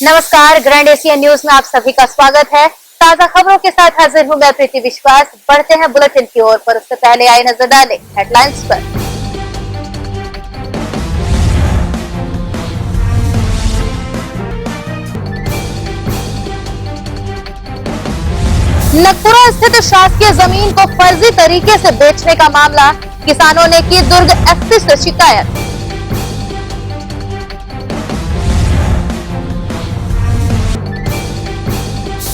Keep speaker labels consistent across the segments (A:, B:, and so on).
A: नमस्कार, grand Asia news में आप सभी का स्वागत है। ताजा खबरों के साथ हाजिर हूं मैं प्रीति विश्वास। बढ़ते हैं बुलेटिन की ओर, पर उससे पहले आइए नजर डालें हेडलाइंस पर। नगपुरा स्थित शासकीय जमीन को फर्जी तरीके से बेचने का मामला, किसानों ने की दुर्ग एसपी से शिकायत।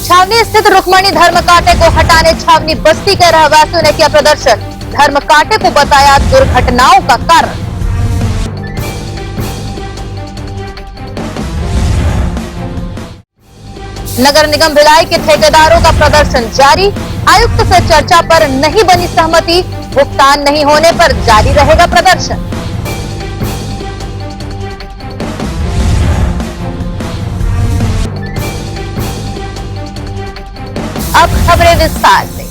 A: छावनी स्थित रुक्मणी धर्म कांटे को हटाने छावनी बस्ती के रहवासियों ने किया प्रदर्शन। धर्म कांटे को बताया दुर्घटनाओं का कारण। नगर निगम भिलाई के ठेकेदारों का प्रदर्शन जारी। आयुक्त से चर्चा पर नहीं बनी सहमति, भुगतान नहीं होने पर जारी रहेगा प्रदर्शन। अब खबरें विस्तार से।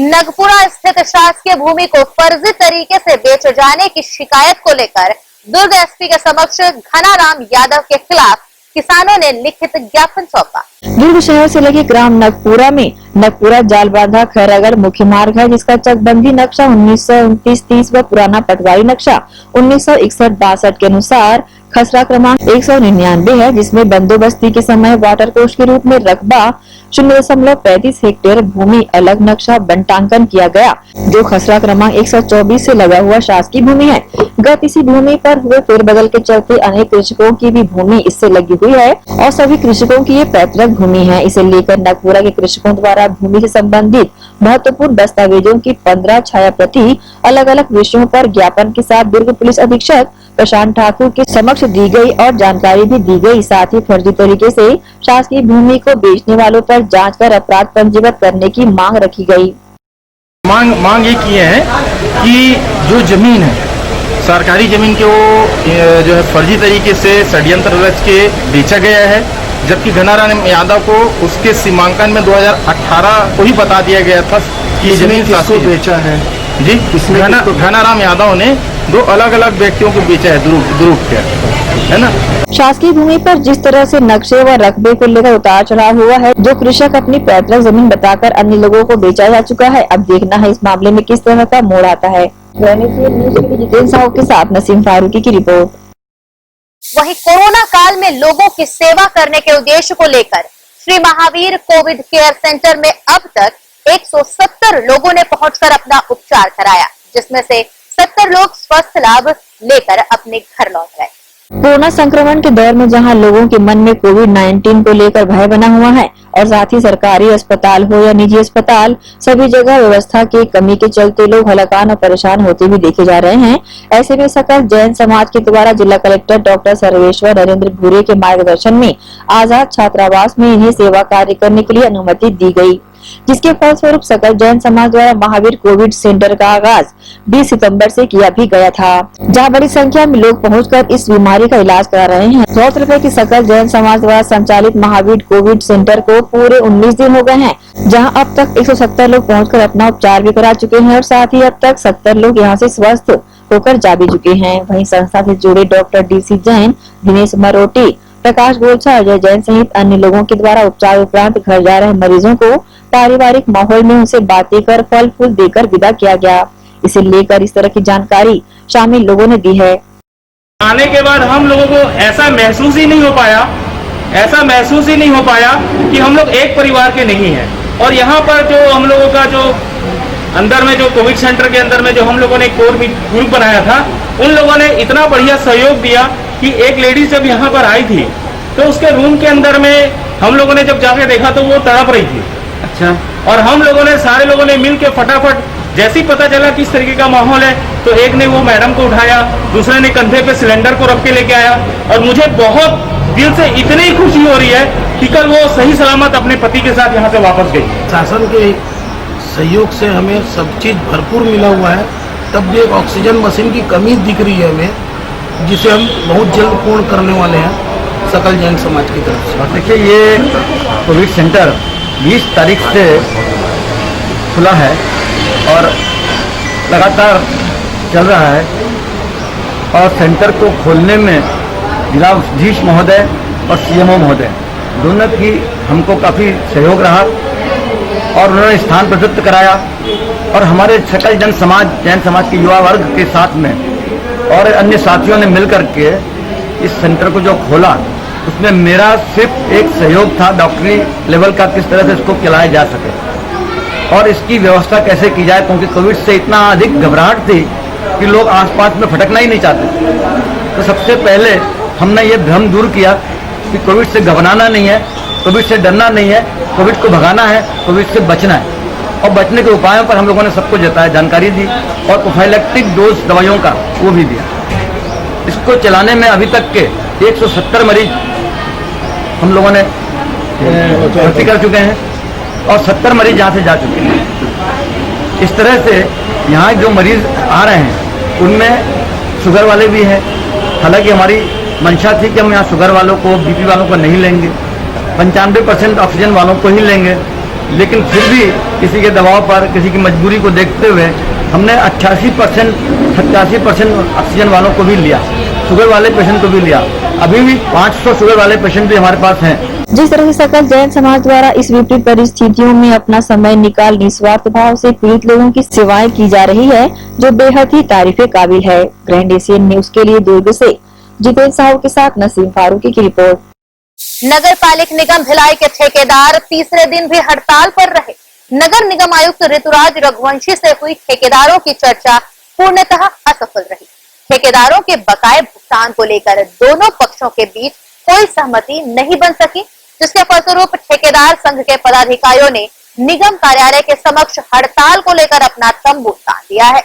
A: नगपुरा स्थित शासकीय भूमि को फर्जी तरीके से बेचे जाने की शिकायत को लेकर दुर्ग एसपी के समक्ष घनाराम यादव के खिलाफ किसानों ने लिखित ज्ञापन सौंपा।
B: दुर्ग शहर से लगे ग्राम नगपुरा में नगपुरा जालबांधा खैरागढ़ मुख्य मार्ग है, जिसका चकबंदी नक्शा 1929-30 व पुराना पटवारी नक्शा 1961-62 के अनुसार खसरा क्रमांक 199 है, जिसमें बंदोबस्ती के समय वाटर कोष के रूप में रकबा 0.35 हेक्टेयर भूमि अलग नक्शा बंटांकन किया गया, जो खसरा क्रमांक 124 से लगा हुआ शासकीय भूमि है। गत इसी भूमि पर हुए फेरबदल के चलते अनेक कृषकों की भी भूमि इससे लगी हुई है और सभी कृषकों की ये पैतृक भूमि है। इसे लेकर नगपुरा के कृषकों द्वारा भूमि से संबंधित महत्वपूर्ण दस्तावेजों की 15 छाया प्रति अलग अलग विषयों पर ज्ञापन के साथ दुर्ग पुलिस अधीक्षक प्रशांत ठाकुर के समक्ष दी गई और जानकारी भी दी गई। साथ ही फर्जी तरीके से शासकीय भूमि को बेचने वालों पर जांच कर अपराध पंजीबद्ध करने की मांग रखी गई।
C: मांग ये की है कि जो जमीन है सरकारी जमीन के वो जो है फर्जी तरीके से षड्यंत्र रच के बेचा गया है, जबकि घनाराम यादव को उसके सीमांकन में 2018 को ही बता दिया गया था कि जमीन किसको बेचा है। जी, घनाराम यादव ने 2 अलग अलग व्यक्तियों को बेचा है दुर्ग के, है ना।
B: शासकीय भूमि पर जिस तरह से नक्शे व रकबे को लेकर उतार चढ़ाव हुआ है, जो कृषक अपनी पैतृक जमीन बताकर अन्य लोगों को बेचा जा चुका है। अब देखना है इस मामले में किस तरह का मोड़ आता है। जितेंद्र साहू के साथ नसीम फारूकी की रिपोर्ट।
A: वहीं कोरोना काल में लोगों की सेवा करने के उद्देश्य को लेकर Shri Mahavir Covid care centre में अब तक 170 लोगों ने पहुंचकर अपना उपचार कराया, जिसमें से 70 लोग स्वस्थ लाभ लेकर अपने घर लौट गए।
B: कोरोना संक्रमण के दौर में जहां लोगों के मन में कोविड-19 को लेकर भय बना हुआ है और साथ ही सरकारी अस्पताल हो या निजी अस्पताल, सभी जगह व्यवस्था की कमी के चलते लोग हलाकान और परेशान होते भी देखे जा रहे हैं। ऐसे में सकल जैन समाज के द्वारा जिला कलेक्टर डॉक्टर सर्वेश्वर नरेंद्र भूरे के मार्गदर्शन में आजाद छात्रावास में इन्हें सेवा कार्य करने के लिए अनुमति दी गयी, जिसके फलस्वरूप सकल जैन समाज द्वारा महावीर कोविड सेंटर का आगाज 20 सितंबर से किया भी गया था, जहां बड़ी संख्या में लोग पहुंचकर इस बीमारी का इलाज करा रहे हैं। गौरतलब है कि सकल जैन समाज द्वारा संचालित महावीर कोविड सेंटर को पूरे 19 दिन हो गए हैं, जहां अब तक 170 लोग पहुंचकर अपना उपचार भी करा चुके हैं और साथ ही अब तक 70 लोग यहां से स्वस्थ होकर जा भी चुके हैं। वहीं संस्था से जुड़े डॉक्टर DC जैन, दिनेश मरोटी, प्रकाश गोलछा, अजय जैन सहित अन्य लोगों के द्वारा उपचार उपरांत घर जा रहे मरीजों को पारिवारिक माहौल में उनसे बातें कर फल फूल देकर विदा किया गया। इसे लेकर इस तरह की जानकारी शामिल लोगों ने दी है।
D: आने के बाद हम लोगों को ऐसा महसूस ही नहीं हो पाया कि हम लोग एक परिवार के नहीं हैं। और यहाँ पर जो हम लोगों का जो अंदर में जो कोविड सेंटर के अंदर में जो हम लोगों ने कोर ग्रुप बनाया था, उन लोगों ने इतना बढ़िया सहयोग दिया कि एक लेडी जब यहाँ पर आई थी तो उसके रूम के अंदर में हम लोगों ने जब जाके देखा तो वो तड़प रही थी। अच्छा। और हम लोगों ने सारे लोगों ने मिल के फटाफट जैसे ही पता चला किस तरीके का माहौल है, तो एक ने वो मैडम को उठाया, दूसरे ने कंधे पे सिलेंडर को रख के लेके आया। और मुझे बहुत दिल से इतनी खुशी हो रही है कि कल वो सही सलामत अपने पति के साथ यहाँ से वापस गई।
E: शासन के सहयोग से हमें सब चीज़ भरपूर मिला हुआ है। तब भी एक ऑक्सीजन मशीन की कमी दिख रही है हमें, जिसे हम बहुत जल्द पूर्ण करने वाले हैं सकल जैन समाज की तरफ से।
F: देखिए, ये कोविड सेंटर 20 तारीख से खुला है और लगातार चल रहा है। और सेंटर को खोलने में जिलाधीश महोदय और CMO महोदय दोनों की हमको काफ़ी सहयोग रहा और उन्होंने स्थान प्रदत्त कराया और हमारे सकल जैन समाज के युवा वर्ग के साथ में और अन्य साथियों ने मिलकर के इस सेंटर को जो खोला, उसमें मेरा सिर्फ एक सहयोग था डॉक्टरी लेवल का, किस तरह से इसको चलाया जा सके और इसकी व्यवस्था कैसे की जाए, क्योंकि कोविड से इतना अधिक घबराहट थी कि लोग आसपास में भटकना ही नहीं चाहते। तो सबसे पहले हमने ये भ्रम दूर किया कि कोविड से घबराना नहीं है, कोविड से डरना नहीं है, कोविड को भगाना है, कोविड से बचना है। और बचने के उपायों पर हम लोगों ने सबको जानकारी दी और प्रोफाइलैक्टिक डोज दवाइयों का वो भी दिया। इसको चलाने में अभी तक के 170 मरीज हम लोगों ने भर्ती कर चुके हैं और 70 मरीज यहाँ से जा चुके हैं। इस तरह से यहाँ जो मरीज आ रहे हैं उनमें शुगर वाले भी हैं। हालांकि हमारी मंशा थी कि हम यहाँ शुगर वालों को, बीपी वालों को नहीं लेंगे, 95% ऑक्सीजन वालों को ही लेंगे, लेकिन फिर भी किसी के दबाव पर, किसी की मजबूरी को देखते हुए हमने 87% ऑक्सीजन वालों को भी लिया, शुगर वाले पेशेंट को भी लिया। अभी भी 500 शुगर वाले पेशेंट भी हमारे पास हैं।
B: जिस तरह से सकल जैन समाज द्वारा इस विपरीत परिस्थितियों में अपना समय निकाल निस्वार्थ भाव से पीड़ित लोगों की सेवाएं की जा रही है, जो बेहद ही तारीफे काबिल है। ग्रैंड एशियन न्यूज के लिए दुर्ग से जितेंद्र साहू के साथ नसीम फारूकी की रिपोर्ट।
A: नगर पालिक निगम भिलाई के ठेकेदार तीसरे दिन भी हड़ताल पर रहे। नगर निगम आयुक्त ऋतुराज रघुवंशी से हुई ठेकेदारों की चर्चा पूर्णतः असफल रही। ठेकेदारों के बकाये भुगतान को लेकर दोनों पक्षों के बीच कोई सहमति नहीं बन सकी, जिसके फलस्वरूप ठेकेदार संघ के पदाधिकारियों ने निगम कार्यालय के समक्ष हड़ताल को लेकर अपना तंबू तान दिया है।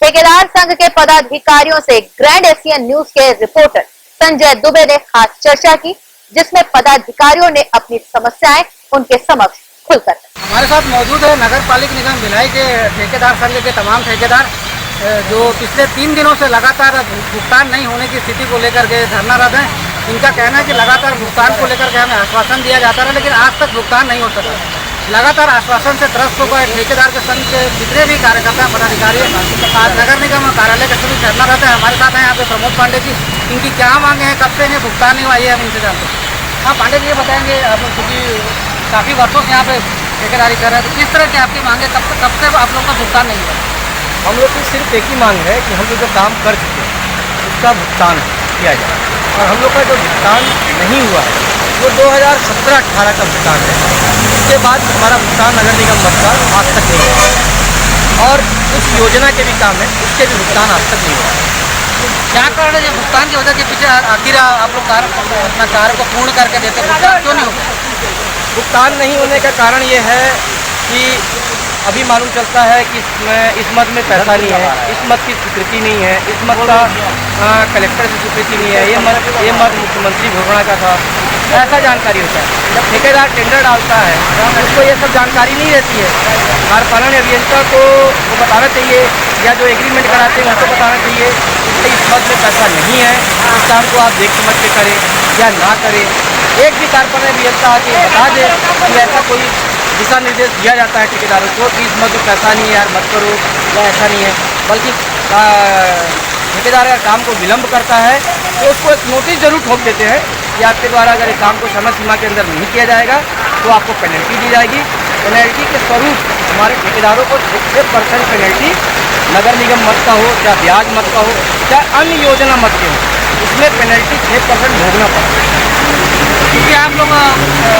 A: ठेकेदार संघ के पदाधिकारियों से ग्रैंड एशियन न्यूज के रिपोर्टर संजय दुबे ने खास चर्चा की, जिसमें पदाधिकारियों ने अपनी समस्याएं उनके समक्ष खुलकर रखी।
G: हमारे साथ मौजूद है नगर पालिक निगम भिलाई के ठेकेदार संघ के तमाम ठेकेदार, जो पिछले 3 दिनों से लगातार भुगतान नहीं होने की स्थिति को लेकर के धरनारत हैं। इनका कहना है कि लगातार भुगतान को लेकर के हमें आश्वासन दिया जाता रहा, लेकिन आज तक भुगतान नहीं हो सका। लगातार आश्वासन से त्रस्त होकर ठेकेदार के संघ के जितने भी कार्यकर्ता पदाधिकारी आज नगर निगम कार्यालय के सभी धरनारत है। हमारे साथ हैं यहाँ पे प्रमोद पांडे जी। इनकी क्या मांगे हैं, कब से इन्हें भुगतान नहीं हुआ, ये हम इनसे जानते हैं। हाँ पांडे जी, ये बताएंगे, आप लोग क्योंकि काफ़ी वर्षों से यहाँ पे ठेकेदारी कर रहे हैं, तो किस तरह की आपकी मांगे, कब से आप लोग का भुगतान नहीं हुआ?
H: हम लोग की सिर्फ एक ही मांग है कि हम लोग जो काम कर चुके हैं उसका भुगतान किया जाए, और हम लोग का जो भुगतान नहीं हुआ है वो 2017-18 का भुगतान है। उसके बाद हमारा भुगतान नगर निगम मद का आज तक नहीं हुआ, और उस योजना के भी काम है उसके भी भुगतान आज तक नहीं हुआ।
G: क्या कारण है भुगतान की वजह के पीछे? आखिर आप लोग अपना कार्य को पूर्ण करके देते, भुगतान क्यों नहीं होगा?
H: भुगतान नहीं होने का कारण ये है कि अभी मालूम चलता है कि इस मद में पैसा नहीं है, इस मद की स्वीकृति नहीं है, इस मद का कलेक्टर से स्वीकृति नहीं है, ये मद मुख्यमंत्री घोषणा का था, ऐसा जानकारी होता है। जब ठेकेदार टेंडर डालता है उसको ये सब जानकारी नहीं रहती है। कार्यपालन अभियंता को वो बताना चाहिए, या जो एग्रीमेंट कराते हैं उनको बताना चाहिए कि इस मद में पैसा नहीं है, इस काम को आप देख समझ के करें या ना करें। एक भी कार्यपालन अभियंता आके बता दे कि ऐसा कोई दिशा निर्देश दिया जाता है ठेकेदारों को कि इस मद में पैसा नहीं है यार मत करो, या ऐसा नहीं है, बल्कि ठेकेदार अगर काम को विलम्ब करता है तो उसको एक नोटिस जरूर ठोक देते हैं कि आपके द्वारा अगर इस काम को समय सीमा के अंदर नहीं किया जाएगा तो आपको पेनल्टी दी जाएगी। पेनल्टी के स्वरूप हमारे ठेकेदारों को 6% पेनल्टी नगर निगम मद का हो, चाहे ब्याज मद का हो, चाहे अन्य योजना मद के हो, उसमें पेनल्टी 6% भोगना पड़ता है।
G: क्योंकि आप लोग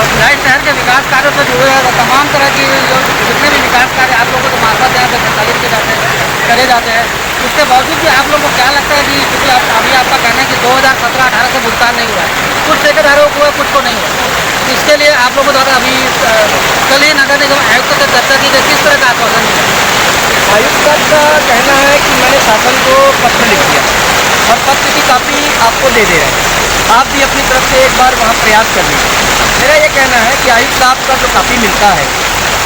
G: भिलाई शहर के विकास कार्यों से जुड़े हैं, तमाम तरह की जो जितने भी विकास कार्य आप लोगों को मार्फत यहाँ पे संचालित किए जाते हैं, करे जाते हैं, उसके बावजूद भी आप लोगों को क्या लगता है कि क्योंकि अभी आपका कहना है कि 2017-18 से भुगतान नहीं हुआ है, कुछ ठेकेदारों को कुछ को नहीं हुआ, इसके लिए आप लोगों द्वारा अभी कल ही नगर निगम आयुक्त से चर्चा की गई, किस तरह का आश्वासन मिला?
H: आयुक्त साहब का कहना है कि मैंने शासन को पत्र लिख दिया और पत्र की कापी आपको दे दे रहे हैं, आप भी अपनी तरफ से एक बार वहाँ प्रयास कर लीजिए। मेरा ये कहना है कि आयुक्त साहब का जो कापी मिलता है,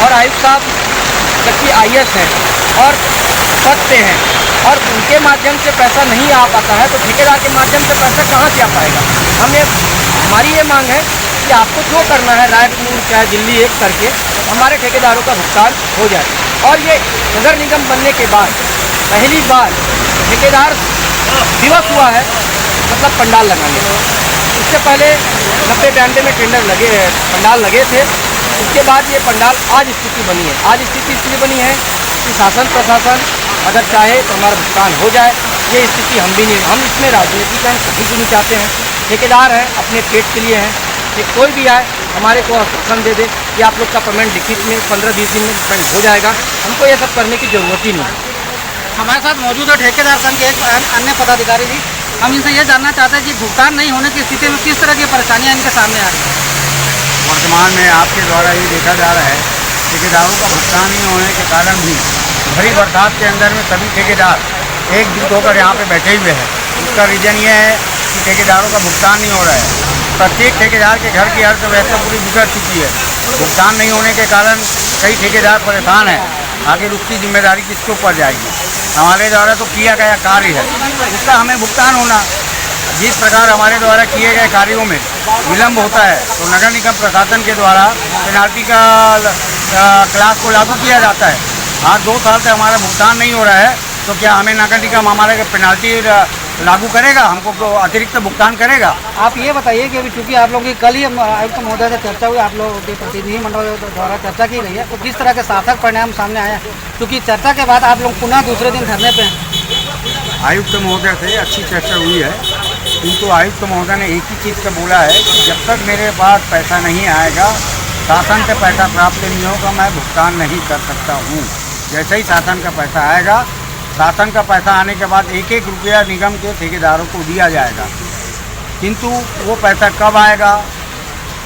H: और आयुक्त साहब जबकि IAS हैं और पद पे हैं, और उनके माध्यम से पैसा नहीं आ पाता है तो ठेकेदार के माध्यम से पैसा कहाँ से आ पाएगा? हमारी ये मांग है कि आपको जो करना है रायपुर चाहे दिल्ली एक करके हमारे ठेकेदारों का भुगतान हो जाए। और ये नगर निगम बनने के बाद पहली बार ठेकेदार दिवस हुआ है, मतलब पंडाल लगाने का। इससे पहले 90-92 में पंडाल लगे थे। उसके बाद ये पंडाल आज स्थिति बनी है। आज स्थिति इसलिए बनी है कि शासन प्रशासन अगर चाहे तो हमारा भुगतान हो जाए। ये स्थिति हम इसमें राजनीतिकरण कभी भी नहीं चाहते हैं। ठेकेदार हैं, अपने पेट के लिए हैं कि कोई भी आए हमारे को आश्वासन दे दे कि आप लोग का पेमेंट लिखित में 15-20 दिन में पेमेंट हो जाएगा। हमको ये सब करने की ज़रूरत ही नहीं है।
G: हमारे साथ मौजूद है ठेकेदार संघ के एक अन्य पदाधिकारी जी। हम इनसे ये जानना चाहते हैं कि भुगतान नहीं होने की स्थिति में किस तरह की परेशानियां इनके सामने आ रही हैं।
I: वर्तमान में आपके द्वारा ये देखा जा रहा है ठेकेदारों का भुगतान नहीं होने के कारण भी भरी बरसात के अंदर में सभी ठेकेदार एकजुट होकर यहाँ पे बैठे हुए हैं। उसका रीज़न ये है कि ठेकेदारों का भुगतान नहीं हो रहा है। प्रत्येक ठेकेदार के घर की अर्थव्यवस्था पूरी बिगड़ चुकी है। भुगतान नहीं होने के कारण कई ठेकेदार परेशान हैं। आगे उसकी जिम्मेदारी किसके ऊपर जाएगी? हमारे द्वारा तो किया गया कार्य है, उसका हमें भुगतान होना। जिस प्रकार हमारे द्वारा किए गए कार्यों में विलम्ब होता है तो नगर निगम प्रशासन के द्वारा पेनाल्टी का क्लास को लागू किया जाता है। आज 2 साल से हमारा भुगतान नहीं हो रहा है, तो क्या हमें नगर निगम हमारे पेनाल्टी लागू करेगा, हमको तो अतिरिक्त भुगतान करेगा?
G: आप ये बताइए कि अभी चूँकि आप लोगों की कल ही आयुक्त महोदय से चर्चा हुई, आप लोगों के प्रतिनिधि मंडल द्वारा चर्चा की गई है, तो किस तरह के सार्थक परिणाम सामने आए हैं? क्योंकि चर्चा के बाद आप लोग पुनः दूसरे दिन धरने पे हैं।
I: आयुक्त महोदय से अच्छी चर्चा हुई है, किंतु आयुक्त महोदय ने एक ही चीज़ का बोला है कि जब तक मेरे पास पैसा नहीं आएगा, शासन से पैसा प्राप्त नहीं होगा, मैं भुगतान नहीं कर सकता हूँ। जैसे ही शासन का पैसा आएगा, शासन का पैसा आने के बाद 1-1 रुपया निगम के ठेकेदारों को दिया जाएगा। किंतु वो पैसा कब आएगा,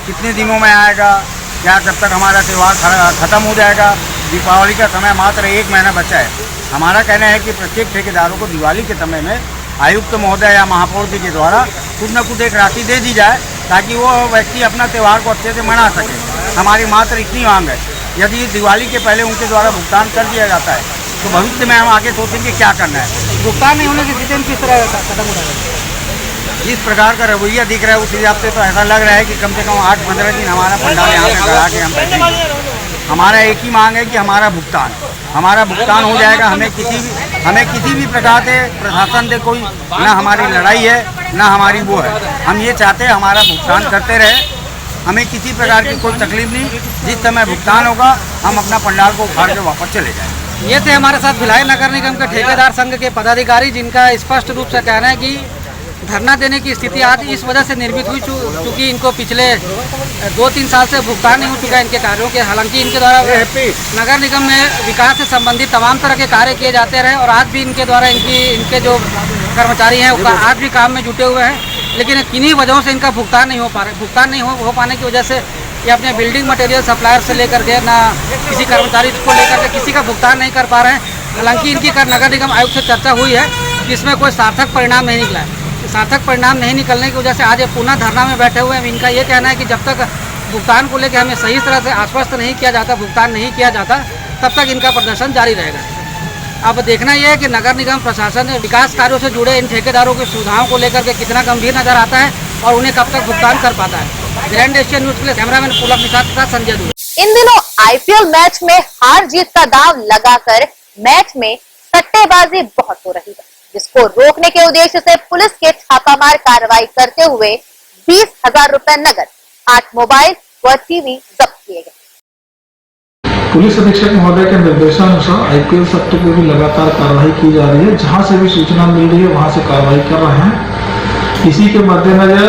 I: कितने दिनों में आएगा, क्या जब तक हमारा त्यौहार ख़त्म हो जाएगा? दीपावली का समय मात्र 1 महीना बचा है। हमारा कहना है कि प्रत्येक ठेकेदारों को दिवाली के समय में आयुक्त महोदय या महापौर जी के द्वारा कुछ न कुछ एक राशि दे दी जाए, ताकि वो व्यक्ति अपना त्यौहार को अच्छे से मना सके। हमारी मात्र इतनी मांग है। यदि दिवाली के पहले उनके द्वारा भुगतान कर दिया जाता है तो भविष्य में हम आगे सोचेंगे क्या करना है।
G: भुगतान नहीं होने की स्थिति में किस तरह का कदम उठाएंगे?
I: जिस प्रकार का रवैया दिख रहा है उस हिसाब से तो ऐसा लग रहा है कि कम से कम 8-15 दिन हमारा पंडाल यहाँ पे गड़ा के हम बैठेंगे। हमारा एक ही मांग है कि हमारा भुगतान हो जाएगा। हमें किसी भी प्रकार से प्रशासन से कोई ना हमारी लड़ाई है ना हमारी वो है। हम ये चाहते हैं हमारा भुगतान करते रहे, हमें किसी प्रकार की कोई तकलीफ नहीं। जिस समय भुगतान होगा हम अपना पंडाल को उखाड़ के वापस चले जाएंगे।
G: ये थे हमारे साथ भिलाई नगर निगम के ठेकेदार संघ के पदाधिकारी, जिनका स्पष्ट रूप से कहना है कि धरना देने की स्थिति आज इस वजह से निर्मित हुई क्योंकि इनको पिछले 2-3 साल से भुगतान नहीं हो चुका है इनके कार्यों के। हालांकि इनके द्वारा नगर निगम में विकास से संबंधित तमाम तरह के कार्य किए जाते रहे और आज भी इनके द्वारा इनके जो कर्मचारी हैं वो आज भी काम में जुटे हुए हैं, लेकिन किन्हीं वजहों से इनका भुगतान नहीं हो पा रहा। भुगतान नहीं हो पाने की वजह से ये अपने बिल्डिंग मटेरियल सप्लायर से लेकर के ना किसी कर्मचारी को लेकर के किसी का भुगतान नहीं कर पा रहे हैं। हालांकि इनकी नगर निगम आयुक्त से चर्चा हुई है कि इसमें कोई सार्थक परिणाम नहीं निकला है। सार्थक परिणाम नहीं निकलने की वजह से आज ये पुनः धरना में बैठे हुए हैं। इनका ये कहना है कि जब तक भुगतान को लेकर हमें सही तरह से आश्वस्त नहीं किया जाता, भुगतान नहीं किया जाता, तब तक इनका प्रदर्शन जारी रहेगा। अब देखना यह है कि नगर निगम प्रशासन विकास कार्यों से जुड़े इन ठेकेदारों की सुविधाओं को लेकर के कितना गंभीर नजर आता है और उन्हें कब तक भुगतान कर पाता है। ग्रैंड एशिया न्यूज के लिए कैमरामैन पुलक निषाद के साथ संजय दुबे।
A: इन दिनों आईपीएल मैच में हार जीत का दांव लगाकर मैच में सट्टेबाजी बहुत हो रही है, जिसको रोकने के उद्देश्य से पुलिस के छापामार कार्रवाई करते हुए 20,000 रुपए नगद, 8 मोबाइल व टीवी जब्त किए गए।
J: पुलिस अधीक्षक महोदय के निर्देशानुसार आईपीएल सट्टे पर भी लगातार कार्रवाई की जा रही है। जहां से भी सूचना मिल रही है वहां से कार्रवाई कर रहे हैं। इसी के मद्देनजर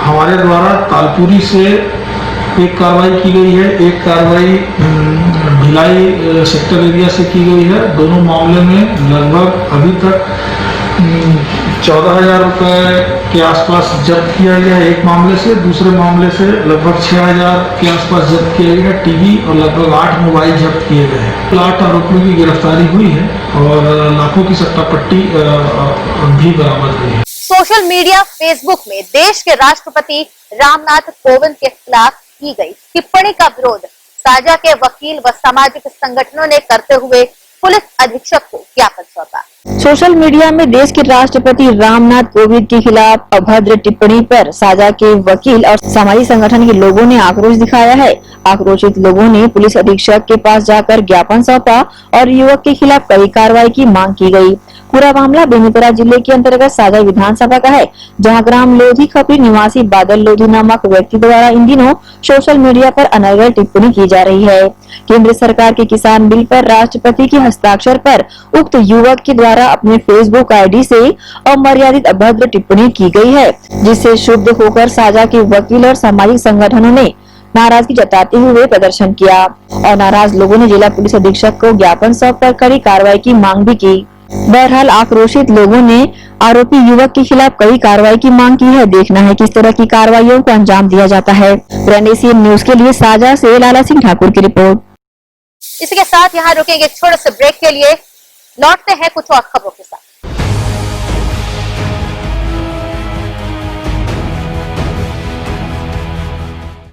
J: हमारे द्वारा तालपुरी से एक कार्रवाई की गई है, एक कार्रवाई भिलाई सेक्टर एरिया से की गई है। दोनों मामले में लगभग अभी तक 14,000 रुपए के आसपास जब्त किया गया है एक मामले से। दूसरे मामले से लगभग 6,000 के आसपास जब्त किया गया टीवी और लगभग 8 मोबाइल जब्त किए गए हैं। 8 आरोपियों की गिरफ्तारी हुई है और लाखों की सट्टा पट्टी भी बरामद हुई है।
A: सोशल मीडिया फेसबुक में देश के राष्ट्रपति रामनाथ कोविंद के खिलाफ की गई टिप्पणी का विरोध साझा के वकील व सामाजिक संगठनों ने करते हुए पुलिस अधीक्षक को ज्ञापन सौंपा।
B: सोशल मीडिया में देश के राष्ट्रपति रामनाथ कोविंद के खिलाफ अभद्र टिप्पणी पर साझा के वकील और सामाजिक संगठन के लोगों ने आक्रोश दिखाया है। आक्रोशित लोगों ने पुलिस अधीक्षक के पास जाकर ज्ञापन सौंपा और युवक के खिलाफ कड़ी कार्रवाई की मांग की गई। पूरा मामला बेमेतरा जिले के अंतर्गत साजा विधानसभा का है, जहां ग्राम लोधी खपरी निवासी बादल लोधी नामक व्यक्ति द्वारा इन दिनों सोशल मीडिया पर अनर्गल टिप्पणी की जा रही है। केंद्र सरकार के किसान बिल पर राष्ट्रपति के हस्ताक्षर पर उक्त युवक के द्वारा अपने फेसबुक आईडी से अमर्यादित अभद्र टिप्पणी की गई है, जिससे क्षुब्ध होकर साजा के वकील और सामाजिक संगठनों ने नाराजगी जताते हुए प्रदर्शन किया और नाराज लोगों ने जिला पुलिस अधीक्षक को ज्ञापन सौंपकर कड़ी कार्रवाई की मांग भी की। बहरहाल आक्रोशित लोगों ने आरोपी युवक के खिलाफ कड़ी कार्रवाई की मांग की है। देखना है किस तरह की कार्रवाइयों को अंजाम दिया जाता है। ग्रैंड एशियन न्यूज के लिए साजा से लाला सिंह ठाकुर की रिपोर्ट।
A: इसी के साथ यहाँ रुकेंगे एक छोटे से ब्रेक के लिए, लौटते हैं कुछ और खबरों के साथ।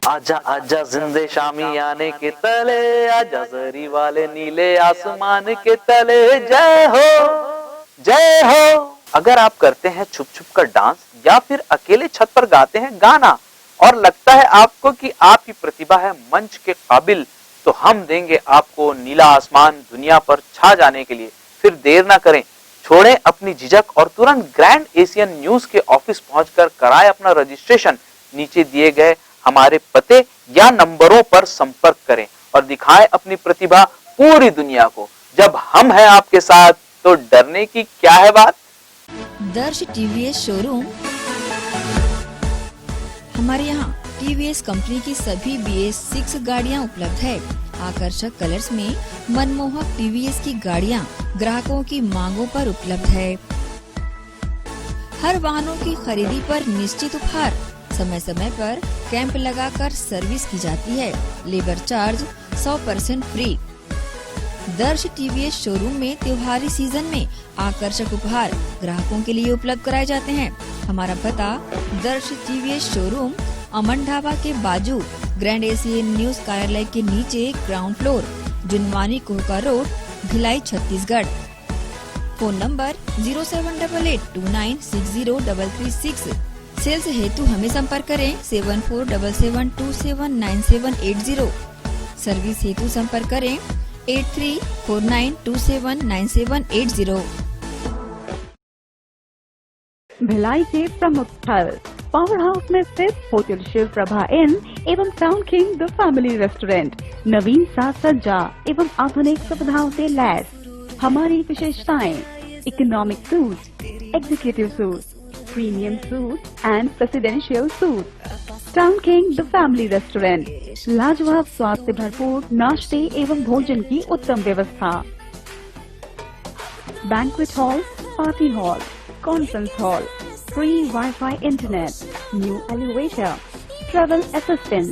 K: आजा आजा जिंदे शामी आने के तले, आजा जरी वाले नीले आसमान के तले, जय हो जय हो। अगर आप करते हैं छुप छुप कर डांस या फिर अकेले छत पर गाते हैं गाना और लगता है आपको कि आपकी प्रतिभा है मंच के काबिल, तो हम देंगे आपको नीला आसमान दुनिया पर छा जाने के लिए। फिर देर ना करें, छोड़ें अपनी झिझक और तुरंत ग्रैंड एशियन न्यूज के ऑफिस पहुंचकर कराएं अपना रजिस्ट्रेशन। नीचे दिए गए हमारे पते या नंबरों पर संपर्क करें और दिखाएं अपनी प्रतिभा पूरी दुनिया को। जब हम हैं आपके साथ तो डरने की क्या है बात।
L: दर्श टीवीएस शोरूम। हमारे यहाँ टीवीएस कंपनी की सभी BS6 गाड़ियाँ उपलब्ध है। आकर्षक कलर्स में मनमोहक टीवीएस की गाड़ियाँ ग्राहकों की मांगों पर उपलब्ध है। हर वाहनों की खरीदी पर निश्चित उपहार। समय समय पर कैंप लगाकर सर्विस की जाती है। Labour charge 100% free. दर्श टीवीएस शोरूम में त्योहारी सीजन में आकर्षक उपहार ग्राहकों के लिए उपलब्ध कराए जाते हैं। हमारा पता दर्श टीवीएस शोरूम अमन ढाबा के बाजू ग्रैंड एशियन न्यूज कार्यालय के नीचे ground floor, Junwani Kohka road, Bhilai, Chhattisgarh. Phone number 07882960336। Sales हेतु हमें संपर्क करें 7477279780। सर्विस हेतु संपर्क करें 8349279780।
M: भिलाई के प्रमुख स्थल पावर हाउस में स्थित होटल शिव प्रभा इन एवं Town king the family restaurant नवीन साज सज्जा एवं आधुनिक सुविधाओं से लैस। हमारी विशेषताएं economic suite, executive suite, premium suite and presidential suite. Town king the family restaurant, लाजवाब स्वाद से भरपूर नाश्ते एवं भोजन की उत्तम व्यवस्था। Banquet hall, party hall, conference hall, free Wi-Fi internet, new elevator, travel assistance,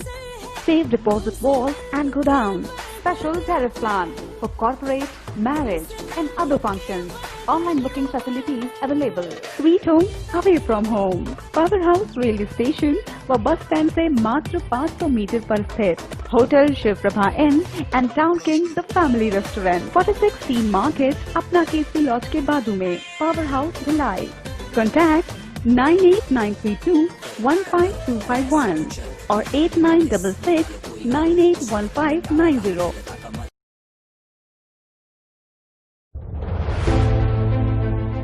M: safe deposit vault and godown, special tariff plan for corporate, marriage and other functions. Online booking facilities available. Sweet home away from home. Power House railway station व bus stand से मात्र 500 metre पर स्थित hotel Shiv Prabha inn and town king the family restaurant 46 C market, अपना Kesari laws के बाजू में। Power house Bhilai. Contact 9892215251 और 8966981590।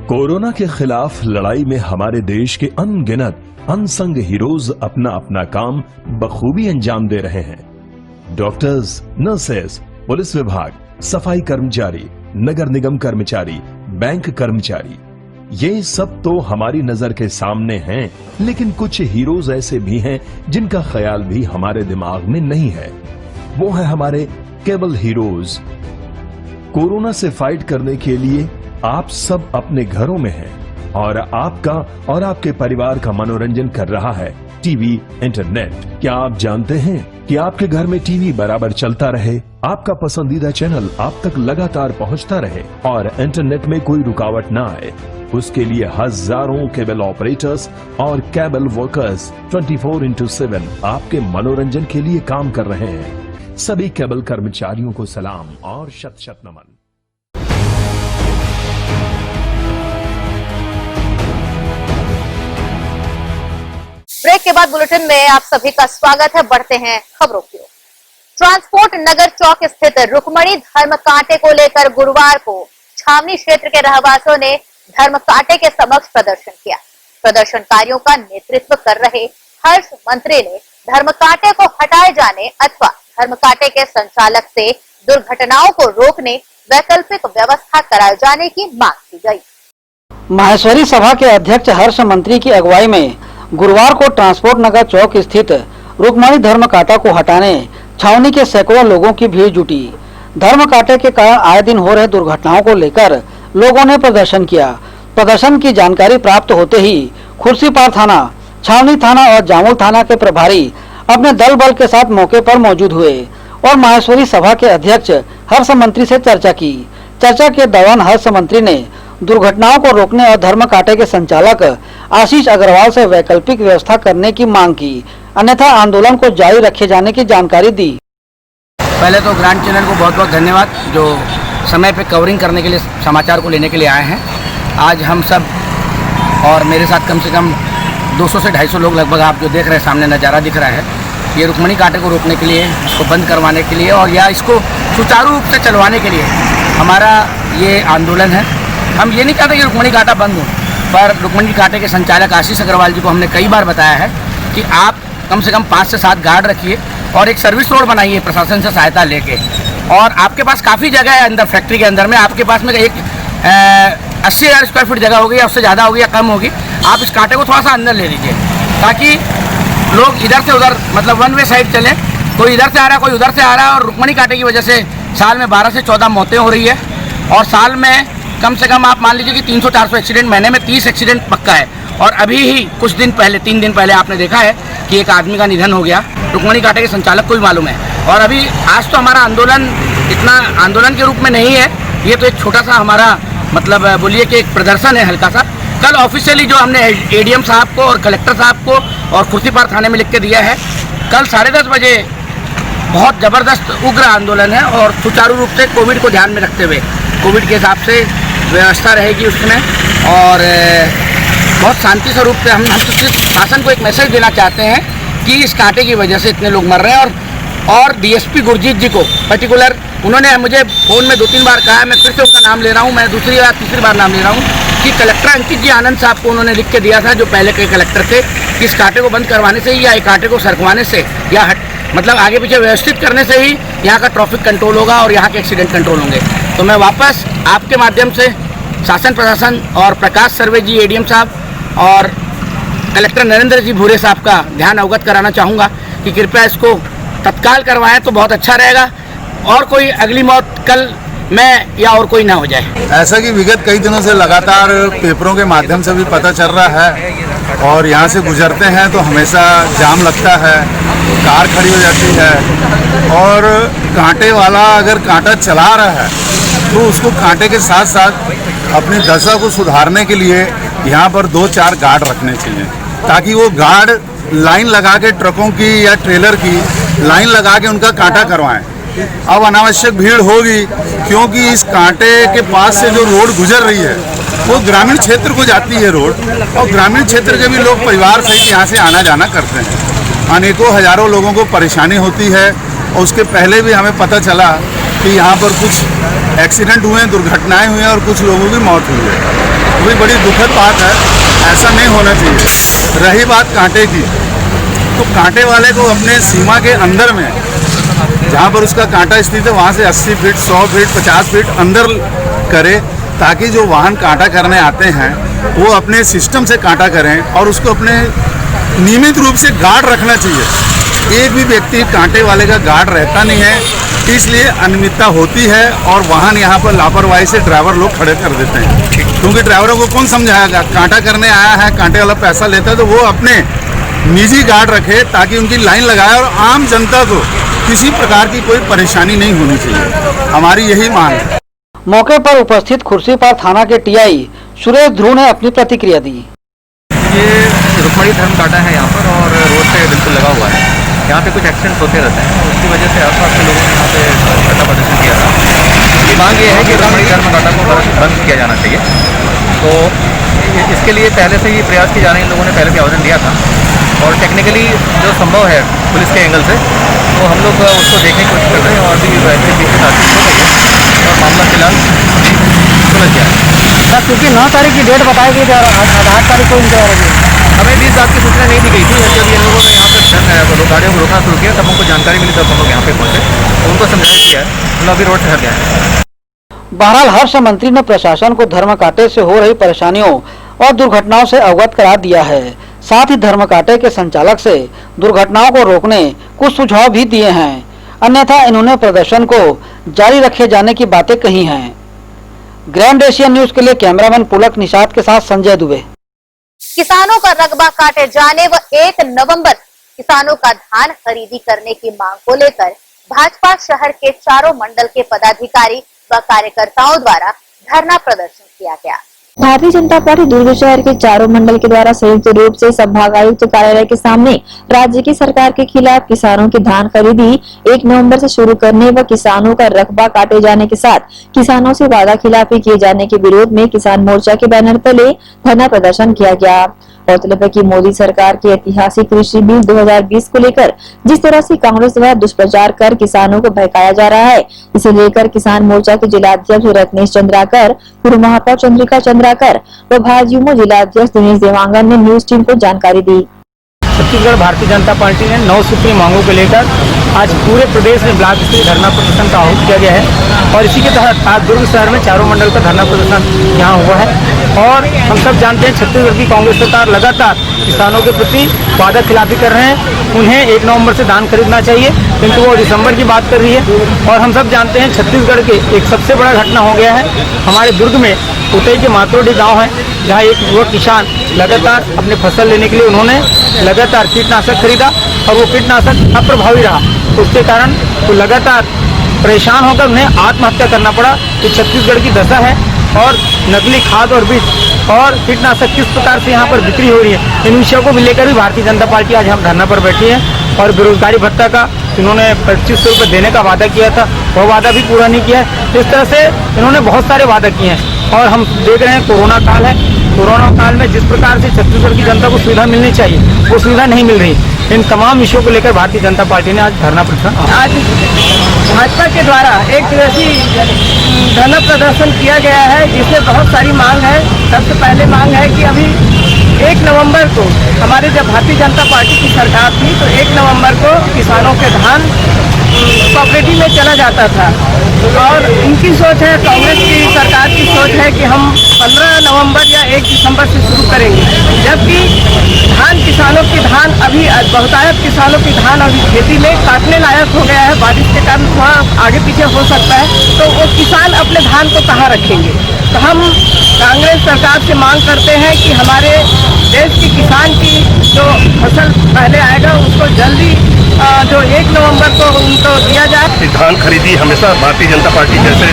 N: कोरोना के खिलाफ लड़ाई में हमारे देश के अनगिनत अनसंग हीरोज अपना अपना काम बखूबी अंजाम दे रहे हैं। डॉक्टर्स, नर्सेस, पुलिस विभाग, सफाई कर्मचारी, नगर निगम कर्मचारी, बैंक कर्मचारी, ये सब तो हमारी नजर के सामने हैं, लेकिन कुछ हीरोज ऐसे भी हैं जिनका ख्याल भी हमारे दिमाग में नहीं है। वो है हमारे केबल हीरोज। कोरोना से फाइट करने के लिए आप सब अपने घरों में हैं और आपका और आपके परिवार का मनोरंजन कर रहा है टीवी, इंटरनेट। क्या आप जानते हैं कि आपके घर में टीवी बराबर चलता रहे, आपका पसंदीदा चैनल आप तक लगातार पहुंचता रहे और इंटरनेट में कोई रुकावट ना आए? उसके लिए हजारों केबल ऑपरेटर्स और केबल वर्कर्स 24/7 आपके मनोरंजन के लिए काम कर रहे हैं। सभी केबल कर्मचारियों को सलाम और शत शत नमन।
A: ब्रेक के बाद बुलेटिन में आप सभी का स्वागत है। बढ़ते हैं खबरों की ओर। ट्रांसपोर्ट नगर चौक स्थित रुक्मणी धर्म कांटे को लेकर गुरुवार को छावनी क्षेत्र के रहवासियों ने धर्म कांटे के समक्ष प्रदर्शन किया। प्रदर्शनकारियों का नेतृत्व कर रहे हर्ष मंत्री ने धर्म कांटे को हटाए जाने अथवा धर्म कांटे के संचालक से दुर्घटनाओं को रोकने वैकल्पिक व्यवस्था कराए जाने की मांग की गई।
G: माहेश्वरी सभा के अध्यक्ष हर्ष मंत्री की अगुवाई में गुरुवार को ट्रांसपोर्ट नगर चौक स्थित रुक्मणी धर्म कांटा को हटाने छावनी के सैकड़ों लोगों की भीड़ जुटी। धर्म कांटे के कारण आए दिन हो रहे दुर्घटनाओं को लेकर लोगों ने प्रदर्शन किया। प्रदर्शन की जानकारी प्राप्त होते ही खुर्सीपार थाना, छावनी थाना और जामुल थाना के प्रभारी अपने दल बल के साथ मौके पर मौजूद हुए और माहेश्वरी सभा के अध्यक्ष हर्ष मंत्री से चर्चा की। चर्चा के दौरान हर्ष मंत्री ने दुर्घटनाओं को रोकने और धर्म कांटे के संचालक आशीष अग्रवाल से वैकल्पिक व्यवस्था करने की मांग की, अन्यथा आंदोलन को जारी रखे जाने की जानकारी दी।
E: पहले तो ग्रांड चैनल को बहुत बहुत धन्यवाद जो समय पे कवरिंग करने के लिए, समाचार को लेने के लिए आए हैं। आज हम सब और मेरे साथ कम से कम 200 से 250 लोग लगभग, आप जो देख रहे हैं सामने नज़ारा दिख रहा है, ये रुक्मणी कांटे को रोकने के लिए, इसको बंद करवाने के लिए और या इसको सुचारू रूप से चलवाने के लिए हमारा ये आंदोलन है। हम ये नहीं चाहते कि रुक्मणी कांटा बंद हो, पर रुक्मणी कांटे के संचालक आशीष अग्रवाल जी को हमने कई बार बताया है कि आप कम से कम 5 से 7 गार्ड रखिए और एक सर्विस रोड बनाइए प्रशासन से सहायता लेके। और आपके पास काफ़ी जगह है अंदर, फैक्ट्री के अंदर में आपके पास में एक 80,000 स्क्वायर फीट जगह होगी या उससे ज़्यादा होगी या कम होगी, आप इस कांटे को थोड़ा सा अंदर ले लीजिए ताकि लोग इधर से उधर, मतलब वन वे साइड चले, कोई इधर से आ रहा है कोई उधर से आ रहा है। और रुक्मणी कांटे की वजह से साल में 12 से 14 मौतें हो रही है और साल में कम से कम आप मान लीजिए कि 300-400 एक्सीडेंट, महीने में 30 एक्सीडेंट पक्का है। और अभी ही कुछ दिन पहले, 3 दिन पहले आपने देखा है कि एक आदमी का निधन हो गया, रुक्मणी कांटे के संचालक को भी मालूम है। और अभी आज तो हमारा आंदोलन इतना आंदोलन के रूप में नहीं है, ये तो एक छोटा सा हमारा मतलब बोलिए कि एक प्रदर्शन है हल्का सा। कल ऑफिशियली जो हमने एडीएम साहब को और कलेक्टर साहब को और खुर्सीपार थाने में लिख के दिया है, कल 10:30 बजे बहुत ज़बरदस्त उग्र आंदोलन है और सुचारू रूप से कोविड को ध्यान में रखते हुए, कोविड के हिसाब से व्यवस्था रहेगी उसमें। और बहुत शांति स्वरूप से हम तो सिर्फ शासन को एक मैसेज देना चाहते हैं कि इस कांटे की वजह से इतने लोग मर रहे हैं। और डीएसपी गुरजीत जी को पर्टिकुलर, उन्होंने मुझे फ़ोन में 2-3 बार कहा है, मैं फिर से उसका नाम ले रहा हूँ, मैं दूसरी बार तीसरी बार नाम ले रहा हूँ कि कलेक्टर अंकित जी आनंद साहब को उन्होंने लिख के दिया था, जो पहले के कलेक्टर थे, कि इस कांटे को बंद करवाने से ही या एक कांटे को सरकवाने से या मतलब आगे पीछे व्यवस्थित करने से ही यहाँ का ट्रैफिक कंट्रोल होगा और यहाँ के एक्सीडेंट कंट्रोल होंगे। तो मैं वापस आपके माध्यम से शासन प्रशासन और प्रकाश सर्वे जी एडीएम साहब और कलेक्टर नरेंद्र जी भूरे साहब का ध्यान अवगत कराना चाहूँगा कि कृपया इसको तत्काल करवाएं तो बहुत अच्छा रहेगा और कोई अगली मौत कल मैं या और कोई ना हो जाए।
O: ऐसा कि विगत कई दिनों से लगातार पेपरों के माध्यम से भी पता चल रहा है और यहाँ से गुजरते हैं तो हमेशा जाम लगता है, कार खड़ी हो जाती है और कांटे वाला अगर कांटा चला रहा है तो उसको कांटे के साथ साथ अपनी दशा को सुधारने के लिए यहाँ पर 2-4 गार्ड रखने चाहिए ताकि वो गार्ड लाइन लगा के ट्रकों की या ट्रेलर की लाइन लगा के उनका कांटा करवाएं। अब अनावश्यक भीड़ होगी क्योंकि इस कांटे के पास से जो रोड गुजर रही है वो ग्रामीण क्षेत्र को जाती है रोड और ग्रामीण क्षेत्र के भी लोग परिवार सहित यहाँ से आना जाना करते हैं। अनेकों हजारों लोगों को परेशानी होती है और उसके पहले भी हमें पता चला कि यहाँ पर कुछ एक्सीडेंट हुए हैं, दुर्घटनाएं हुई हैं और कुछ लोगों की मौत हुई है। वो भी बड़ी दुखद बात है, ऐसा नहीं होना चाहिए। रही बात कांटे की, तो कांटे वाले को अपने सीमा के अंदर में जहाँ पर उसका कांटा स्थित है वहाँ से 80 फीट, 100 फीट, 50 फीट अंदर करे ताकि जो वाहन कांटा करने आते हैं वो अपने सिस्टम से कांटा करें और उसको अपने नियमित रूप से गार्ड रखना चाहिए। एक भी व्यक्ति कांटे वाले का गार्ड रहता नहीं है, इसलिए अनियमितता होती है और वाहन यहाँ पर लापरवाही से ड्राइवर लोग खड़े कर देते हैं क्योंकि ड्राइवरों को कौन समझाएगा, कांटा करने आया है, कांटे वाला पैसा लेता है तो वो अपने निजी गार्ड रखे ताकि उनकी लाइन लगाए और आम जनता को किसी प्रकार की कोई परेशानी नहीं होनी चाहिए। हमारी यही मांग है।
G: मौके पर उपस्थित खुर्सीपार थाना के टीआई सुरेश ध्रुव ने अपनी प्रतिक्रिया दी।
P: ये रुक्मणी धर्म कांटा है यहाँ पर और रोड पे बिल्कुल लगा हुआ है। यहाँ पे कुछ एक्सीडेंट होते रहते हैं, उसकी वजह से आसपास के लोगों ने यहाँ पे धरना प्रदर्शन किया था। इसकी मांग ये है कि रुक्मणी धर्म कांटा को बंद किया जाना चाहिए। तो इसके लिए पहले से ही प्रयास किए जा रहे हैं। इन लोगों ने पहले भी आवेदन दिया था और टेक्निकली जो संभव है पुलिस के एंगल से तो हम लोग उसको देखने की कोशिश कर रहे हैं और भी वैसे पीछे साथी हो गई है और मामला फिलहाल सुलझ गया है।
G: क्योंकि 9 तारीख की डेट बताई गई थी और 8 तारीख को इनके बारे में
P: हमें 20 रात की सूचना नहीं दी गई थी। जब ये लोगों ने यहाँ पर गाड़ियों को रोकना शुरू किया तब हमको जानकारी मिली, तब हम लोग यहाँ पे पहुँचे, तो उनको समझाया किया है, हम लोग अभी रोड से हट गए हैं।
G: बहरहाल हर्ष मंत्री ने प्रशासन को धर्म कांटे से हो रही परेशानियों और दुर्घटनाओं से अवगत करा दिया है। साथ ही धर्म कांटे के संचालक से दुर्घटनाओं को रोकने कुछ सुझाव भी दिए हैं, अन्यथा इन्होंने प्रदर्शन को जारी रखे जाने की बातें कही हैं। ग्रैंड एशियन न्यूज के लिए कैमरामैन पुलक निषाद के साथ संजय दुबे।
A: किसानों का रकबा काटे जाने व 1 नवंबर किसानों का धान खरीदी करने की मांग को लेकर भाजपा शहर के चारों मंडल के पदाधिकारी व कार्यकर्ताओं द्वारा धरना प्रदर्शन किया गया।
B: भारतीय जनता पार्टी दुर्ग शहर के चारों मंडल के द्वारा संयुक्त रूप से संभागायुक्त कार्यालय के सामने राज्य की सरकार के खिलाफ किसानों की धान खरीदी 1 नवंबर से शुरू करने व किसानों का रकबा काटे जाने के साथ किसानों से वादा खिलाफी किए जाने के विरोध में किसान मोर्चा के बैनर तले धरना प्रदर्शन किया गया। गौरतलब है कि मोदी सरकार के ऐतिहासिक कृषि बिल 2020 को लेकर जिस तरह से कांग्रेस द्वारा दुष्प्रचार कर किसानों को बहकाया जा रहा है, इसे लेकर किसान मोर्चा के जिलाध्यक्ष रत्नेश चंद्राकर, पूर्व महापौर चंद्रिका चंद्राकर व भाजयुमो जिलाध्यक्ष दिनेश देवांगन ने न्यूज टीम को जानकारी दी।
D: छत्तीसगढ़ भारतीय जनता पार्टी ने 9 सूत्री मांगों को लेकर आज पूरे प्रदेश में ब्लॉक स्तरीय धरना प्रदर्शन का आह्वान किया गया है और इसी के तहत आज दुर्ग शहर में चारों मंडल का धरना प्रदर्शन यहाँ हुआ है। और हम सब जानते हैं छत्तीसगढ़ की कांग्रेस सरकार लगातार किसानों के प्रति वादा खिलाफी कर रहे हैं। उन्हें 1 नवंबर से धान खरीदना चाहिए, किंतु वो दिसंबर की बात कर रही है। और हम सब जानते हैं छत्तीसगढ़ के एक सबसे बड़ा घटना हो गया है हमारे दुर्ग में उतई के मातोडी गाँव है, जहाँ एक युवक किसान लगातार अपने फसल लेने के लिए उन्होंने लगातार कीटनाशक खरीदा और वो कीटनाशक अप्रभावी रहा, तो उसके कारण वो लगातार परेशान होकर उन्हें आत्महत्या करना पड़ा। ये छत्तीसगढ़ की दशा है और नकली खाद और बीज और कीटनाशक किस प्रकार से यहाँ पर बिक्री हो रही है, इन विषयों को भी लेकर भी भारतीय जनता पार्टी आज हम धरना पर बैठी है। और बेरोजगारी भत्ता का इन्होंने 2500 रुपये देने का वादा किया था, वो वादा भी पूरा नहीं किया है। इस तरह से इन्होंने बहुत सारे वादा किए हैं और हम देख रहे हैं कोरोना काल है, कोरोना काल में जिस प्रकार से छत्तीसगढ़ की जनता को सुविधा मिलनी चाहिए वो सुविधा नहीं मिल रही। इन तमाम विषयों को लेकर भारतीय जनता पार्टी ने आज धरना प्रदर्शन
H: आज भाजपा के द्वारा एक दिवसीय धरना प्रदर्शन किया गया है, जिसमें बहुत सारी मांग है। सबसे पहले मांग है कि अभी 1 नवंबर को हमारे जब भारतीय जनता पार्टी की सरकार थी तो 1 नवंबर को किसानों के धान कोऑपरेटिव में चला जाता था और इनकी सोच है, कांग्रेस की सरकार की सोच है कि हम 15 नवंबर या 1 दिसंबर से शुरू करेंगे, जबकि धान किसानों की धान अभी बहुतायत किसानों की धान अभी खेती में काटने लायक हो गया है। बारिश के कारण थोड़ा आगे पीछे हो सकता है, तो वो किसान अपने धान को कहाँ रखेंगे। तो हम कांग्रेस सरकार से मांग करते हैं कि हमारे देश की किसान की जो फसल पहले आएगा उसको जल्दी जो 1 नवंबर को उनको दिया जाए।
Q: धान खरीदी हमेशा भारतीय जनता पार्टी जैसे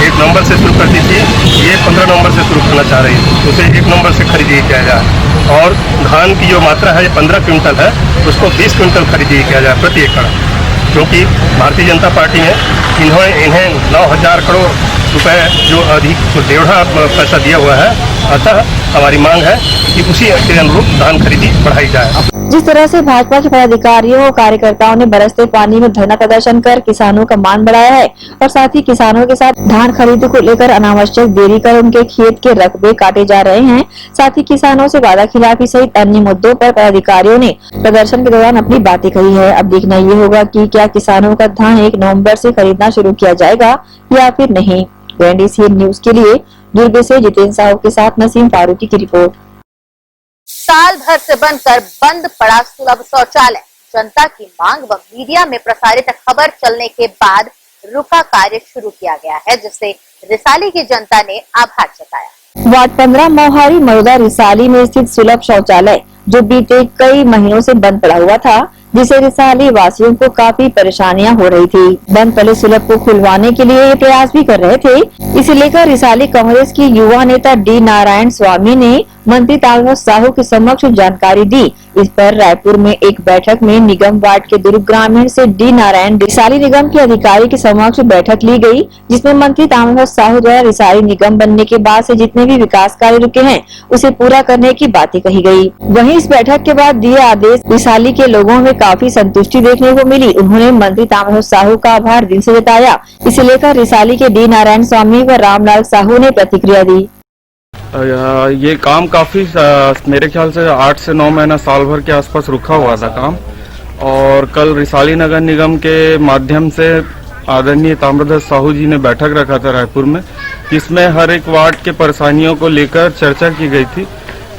Q: 1 नवंबर से शुरू करती थी, ये 15 नवंबर से शुरू करना चाह रही है, उसे 1 नवंबर से खरीदी किया जाए और धान की जो मात्रा है 15 क्विंटल है, उसको 20 क्विंटल खरीदी किया जाए प्रति एकड़, क्योंकि भारतीय जनता पार्टी ने इन्हें 9,000 करोड़ रुपए जो अधिक डेढ़ा पैसा दिया हुआ है, अतः हमारी मांग है कि उसी के अनुरूप धान खरीदी बढ़ाई जाए।
B: जिस तरह से भाजपा के पदाधिकारियों और कार्यकर्ताओं ने बरसते पानी में धरना प्रदर्शन कर किसानों का मान बढ़ाया है और साथ ही किसानों के साथ धान खरीदी को लेकर अनावश्यक देरी कर उनके खेत के रकबे काटे जा रहे हैं, साथ ही किसानों से वादा खिलाफी सहित अन्य मुद्दों पर पदाधिकारियों ने प्रदर्शन के दौरान अपनी बातें कही है। अब देखना ये होगा कि क्या किसानों का धान 1 नवंबर से खरीदना शुरू किया जाएगा या फिर नहीं। ग्रैंड एशियन न्यूज के लिए दुर्ग से जितेंद्र साहू के साथ नसीम फारूकी की रिपोर्ट।
A: साल भर से बनकर बंद पड़ा सुलभ शौचालय, जनता की मांग व मीडिया में प्रसारित खबर चलने के बाद रुका कार्य शुरू किया गया है, जिससे रिसाली की जनता ने आभार जताया।
B: वार्ड 15 मोहारी मरुदा रिसाली में स्थित सुलभ शौचालय जो बीते कई महीनों से बंद पड़ा हुआ था, जिसे रिसाली वासियों को काफी परेशानियां हो रही थी। बंद पड़े सुलभ को खुलवाने के लिए ये प्रयास भी कर रहे थे। इसे लेकर रिसाली कांग्रेस की युवा नेता डी नारायण स्वामी ने मंत्री तालवत साहू के समक्ष जानकारी दी। इस पर रायपुर में एक बैठक में निगम वार्ड के दुर्ग ग्रामीण से डी नारायण रिसाली निगम के अधिकारी के समक्ष बैठक ली गई, जिसमें मंत्री तालवत साहू द्वारा रिसाली निगम बनने के बाद से जितने भी विकास कार्य रुके हैं उसे पूरा करने की बातें कही गई। वहीं इस बैठक के बाद दिए आदेश रिसाली के लोगों में काफी संतुष्टि देखने को मिली। उन्होंने मंत्री तालवत साहू का आभार दिल से जताया। इसे लेकर रिसाली के डी नारायण स्वामी व रामलाल साहू ने प्रतिक्रिया दी।
D: ये काम काफ़ी मेरे ख्याल से 8 से 9 महीना साल भर के आसपास रुका हुआ था काम। और कल रिसाली नगर निगम के माध्यम से आदरणीय ताम्रध्वज साहू जी ने बैठक रखा था रायपुर में, जिसमें हर एक वार्ड के परेशानियों को लेकर चर्चा की गई थी।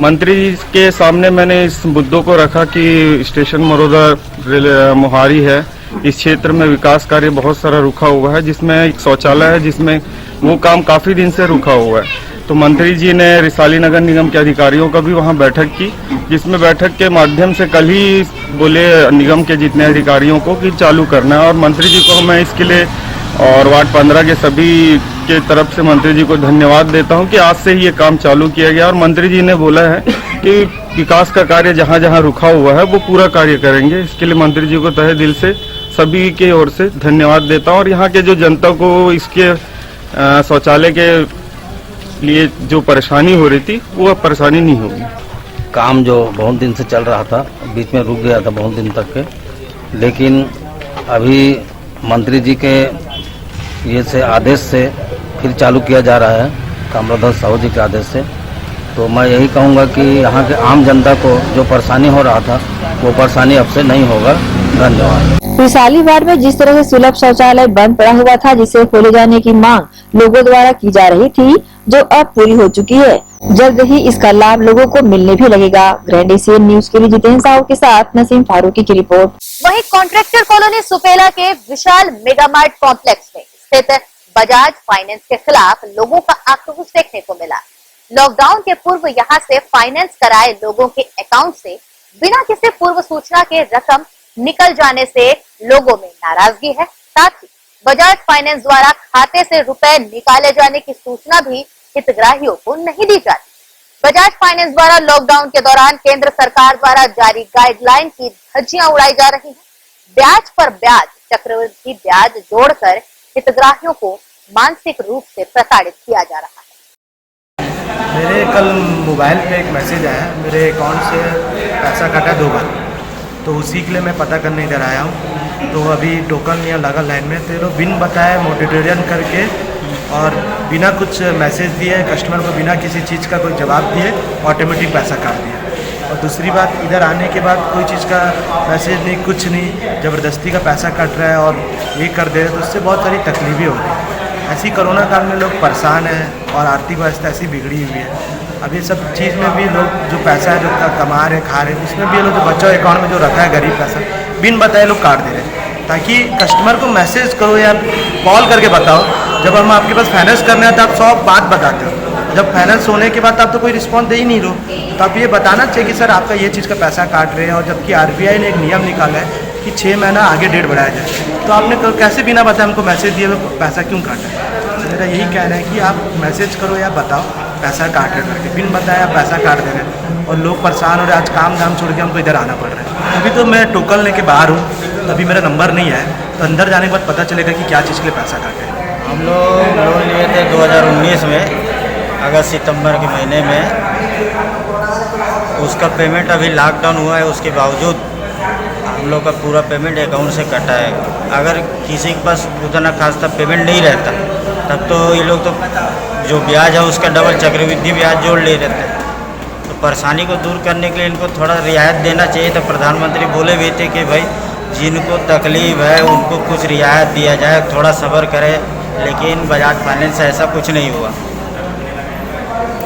D: मंत्री जी के सामने मैंने इस मुद्दों को रखा कि स्टेशन मरोदा मोहारी है, इस क्षेत्र में विकास कार्य बहुत सारा रुका हुआ है, जिसमें एक शौचालय है जिसमें वो काम काफी दिन से रुका हुआ है। तो मंत्री जी ने रिसाली नगर निगम के अधिकारियों का भी वहां बैठक की, जिसमें बैठक के माध्यम से कल ही बोले निगम के जितने अधिकारियों को कि चालू करना है। और मंत्री जी को मैं इसके लिए और वार्ड 15 के सभी के तरफ से मंत्री जी को धन्यवाद देता हूं कि आज से ही ये काम चालू किया गया। और मंत्री जी ने बोला है कि विकास का कार्य जहां जहां रुका हुआ है वो पूरा कार्य करेंगे। इसके लिए मंत्री जी को तहे दिल से सभी की ओर से धन्यवाद देता हूं। और यहाँ के जो जनता को इसके शौचालय के लिए जो परेशानी हो रही थी वो अब परेशानी नहीं होगी।
R: काम जो बहुत दिन से चल रहा था, बीच में रुक गया था बहुत दिन तक के, लेकिन अभी मंत्री जी के ये से आदेश से फिर चालू किया जा रहा है, ताम्रध्वज साहू जी के आदेश से। तो मैं यही कहूँगा कि यहाँ के आम जनता को जो परेशानी हो रहा था वो परेशानी अब से नहीं होगा। धन्यवाद।
B: रिसाली वार्ड में जिस तरह से सुलभ शौचालय बंद पड़ा हुआ था, जिसे खोले जाने की मांग लोगों द्वारा की जा रही थी, जो अब पूरी हो चुकी है, जल्द ही इसका लाभ लोगों को मिलने भी लगेगा। ग्रैंड एशियन न्यूज के लिए जितेंद्र साहू के साथ नसीम फारूकी की रिपोर्ट।
A: वहीं कॉन्ट्रैक्टर कॉलोनी सुपेला के विशाल मेगामार्ट कॉम्प्लेक्स में स्थित बजाज फाइनेंस के खिलाफ लोगों का आक्रोश देखने को मिला। लॉकडाउन के पूर्व यहां से फाइनेंस कराए लोगों के अकाउंट से बिना किसी पूर्व सूचना के रकम निकल जाने से लोगों में नाराजगी है। साथ ही बजाज फाइनेंस द्वारा खाते से रुपए निकाले जाने की सूचना भी हितग्राहियों को नहीं दी जाती। बजाज फाइनेंस द्वारा लॉकडाउन के दौरान केंद्र सरकार द्वारा जारी गाइडलाइन की धज्जियां उड़ाई जा रही हैं। ब्याज पर ब्याज, चक्रवृद्धि ब्याज जोड़कर हितग्राहियों को मानसिक रूप से प्रताड़ित किया जा रहा है।
S: मेरे कल मोबाइल पे एक मैसेज आया, मेरे अकाउंट से पैसा कटा 2 बार, तो उसी के लिए मैं पता करने इधर आया हूँ। तो अभी टोकन या लगा लाइन में, तो लोग बिन बताए मोटिटेरियन करके और बिना कुछ मैसेज दिए कस्टमर को बिना किसी चीज़ का कोई जवाब दिए ऑटोमेटिक पैसा काट दिया। और दूसरी बात, इधर आने के बाद कोई चीज़ का मैसेज नहीं, कुछ नहीं, ज़बरदस्ती का पैसा कट रहा है और ये कर दे रहे, तो उससे बहुत सारी तकलीफें हो रही हैं। ऐसी कोरोना काल में लोग परेशान हैं और आर्थिक व्यवस्था ऐसी बिगड़ी हुई है। अब ये सब चीज़ में भी लोग जो पैसा है जो कमा रहे खा रहे, उसमें भी ये लोग जो बच्चों अकाउंट में जो रखा है गरीब पैसा, बिन बताए लोग काट दे रहे हैं। ताकि कस्टमर को मैसेज करो या कॉल करके बताओ, जब हम आपके पास फाइनेंस करना है तो आप 100 बात बताते हो, जब फाइनेंस होने के बाद आप तो कोई रिस्पॉन्स दे ही नहीं रहो। तो आप ये बताना चाहिए कि सर आपका ये चीज़ का पैसा काट रहे हैं। और जबकि RBI ने एक नियम निकाला है कि 6 महीना आगे डेट बढ़ाया जाए, तो आपने कैसे बिना बताए हमको मैसेज दिए पैसा क्यों काटा है? मेरा यही कहना है कि आप मैसेज करो या बताओ पैसा काट रहे करके, बिन बताए आप पैसा काट दे रहे हैं और लोग परेशान हो रहे हैं। आज काम धाम छोड़ के हमको इधर आना पड़ रहा है। अभी तो मैं टोकन लेके बाहर हूँ, अभी मेरा नंबर नहीं है, तो अंदर जाने के बाद पता चलेगा कि क्या चीज़ के लिए पैसा काटे।
T: हम लोग लोन लिए थे 2019 में, अगस्त सितंबर के महीने में। उसका पेमेंट अभी लॉकडाउन हुआ है, उसके बावजूद हम लोग का पूरा पेमेंट अकाउंट से कटा है। अगर किसी के पास उतना खासा पेमेंट नहीं रहता तब तो ये लोग तो जो ब्याज है उसका डबल चक्रवृद्धि ब्याज जोड़ ले रहते हैं। तो परेशानी को दूर करने के लिए इनको थोड़ा रियायत देना चाहिए। तो प्रधानमंत्री बोले भी थे कि भाई जिनको तकलीफ है उनको कुछ रियायत दिया जाए, थोड़ा सब्र करें, लेकिन बजाज फाइनेंस से ऐसा कुछ नहीं हुआ।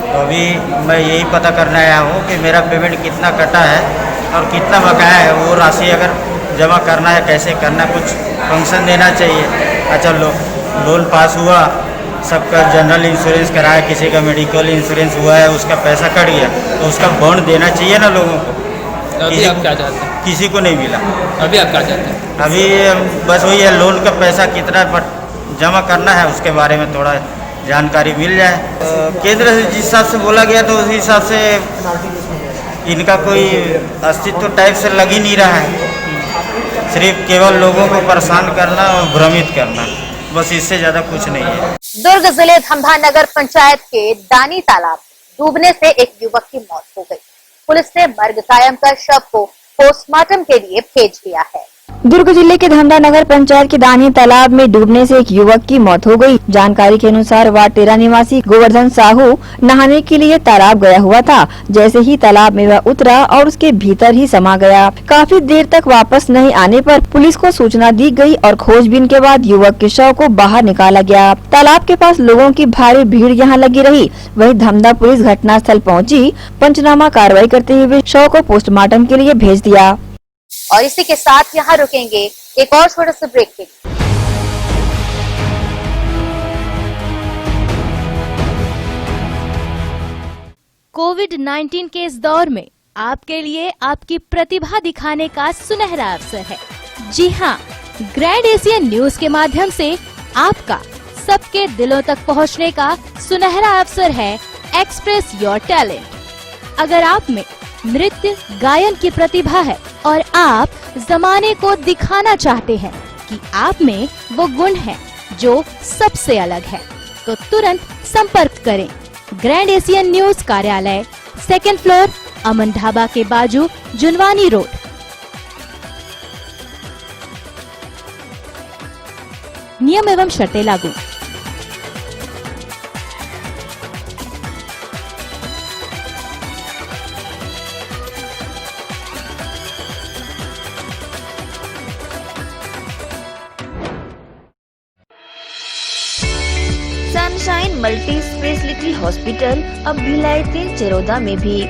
T: तो अभी मैं यही पता करने आया हूँ कि मेरा पेमेंट कितना कटा है और कितना बकाया है, वो राशि अगर जमा करना है कैसे करना, कुछ फंक्शन देना चाहिए। अच्छा लोन पास हुआ, सबका जनरल इंश्योरेंस कराया, किसी का मेडिकल इंश्योरेंस हुआ है, उसका पैसा कट गया, तो उसका बॉन्ड देना चाहिए ना लोगों को।
P: अभी आप क्या चाहते हैं?
T: किसी को नहीं मिला।
P: अभी आप क्या चाहते हैं?
T: अभी बस वही है, लोन का पैसा कितना जमा करना है उसके बारे में थोड़ा जानकारी मिल जाए। केंद्र से जिस हिसाब से बोला गया तो उस हिसाब से इनका कोई अस्तित्व टाइप से लग ही नहीं रहा है, सिर्फ केवल लोगों को परेशान करना और भ्रमित करना, बस इससे ज्यादा कुछ नहीं है।
A: दुर्ग जिले धमधा नगर पंचायत के दानी तालाब डूबने से एक युवक की मौत हो गई। पुलिस ने मर्ग कायम कर शव को पोस्टमार्टम के लिए भेज दिया है।
B: दुर्ग जिले के धमदा नगर पंचायत के दानी तालाब में डूबने से एक युवक की मौत हो गई। जानकारी के अनुसार वार्ड 13 निवासी गोवर्धन साहू नहाने के लिए तालाब गया हुआ था। जैसे ही तालाब में वह उतरा और उसके भीतर ही समा गया। काफी देर तक वापस नहीं आने पर पुलिस को सूचना दी गई और खोजबीन के बाद युवक के शव को बाहर निकाला गया। तालाब के पास लोगों की भारी भीड़ यहाँ लगी रही। वहीं धमदा पुलिस घटनास्थल पहुँची, पंचनामा कार्रवाई करते हुए शव को पोस्टमार्टम के लिए भेज दिया।
A: और इसी के साथ यहाँ रुकेंगे एक और छोटे से ब्रेक के लिए।
U: कोविड-19 के इस दौर में आपके लिए आपकी प्रतिभा दिखाने का सुनहरा अवसर है। जी हाँ, ग्रैंड एशियन न्यूज के माध्यम से आपका सबके दिलों तक पहुंचने का सुनहरा अवसर है एक्सप्रेस योर टैलेंट। अगर आप में नृत्य गायन की प्रतिभा है और आप जमाने को दिखाना चाहते हैं कि आप में वो गुण है जो सबसे अलग है, तो तुरंत संपर्क करें। ग्रैंड एशियन न्यूज कार्यालय, 2nd फ्लोर, अमन ढाबा के बाजू, जुनवानी रोड। नियम एवं शर्तें लागू।
L: सनशाइन मल्टी स्पेशलिटी हॉस्पिटल अब भिलाई 3 चरौदा में भी।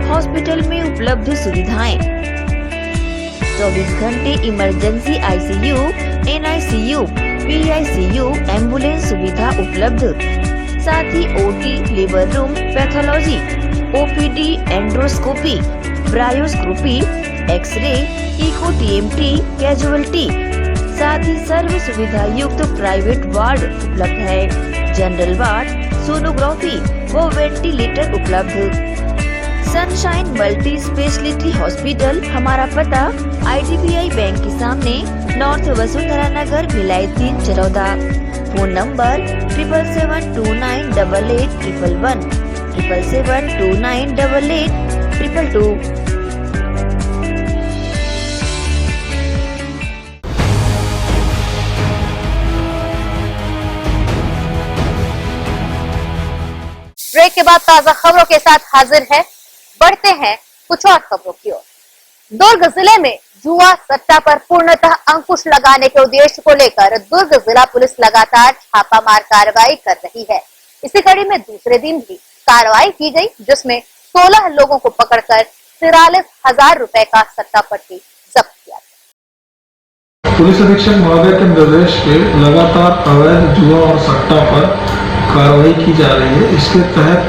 L: हॉस्पिटल में उपलब्ध सुविधाएं: 24 घंटे emergency ICU, NICU, PICU, ambulance सुविधा उपलब्ध। साथ ही OT, labour room, pathology, OPD, endoscopy, ब्रायोस्कोपी, एक्सरे, इको TMT, कैजुअलिटी, साथ ही सर्व सुविधा युक्त प्राइवेट वार्ड उपलब्ध है। जनरल वार्ड, सोनोग्राफी व वेंटिलेटर उपलब्ध। सनशाइन मल्टी स्पेशलिटी हॉस्पिटल, हमारा पता IDBI बैंक के सामने, north Vasundhara Nagar, Bhilai 3 Charoda. Phone number 7772988811, 7772988822।
A: Break के बाद ताजा खबरों के साथ हाजिर है। बढ़ते हैं कुछ और खबरों की ओर। दुर्ग जिले में जुआ सट्टा पर पूर्णतः अंकुश लगाने के उद्देश्य को लेकर दुर्ग जिला पुलिस लगातार छापामार कार्रवाई कर रही है। इसी कड़ी में दूसरे दिन भी कार्रवाई की गई, जिसमें 16 लोगों को पकड़कर 43,000 रुपए का सट्टा पट्टी जब्त किया गया।
J: पुलिस अधीक्षक महोदय के निर्देश पे लगातार अवैध जुआ और सट्टा पर कार्रवाई की जा रही है। इसके तहत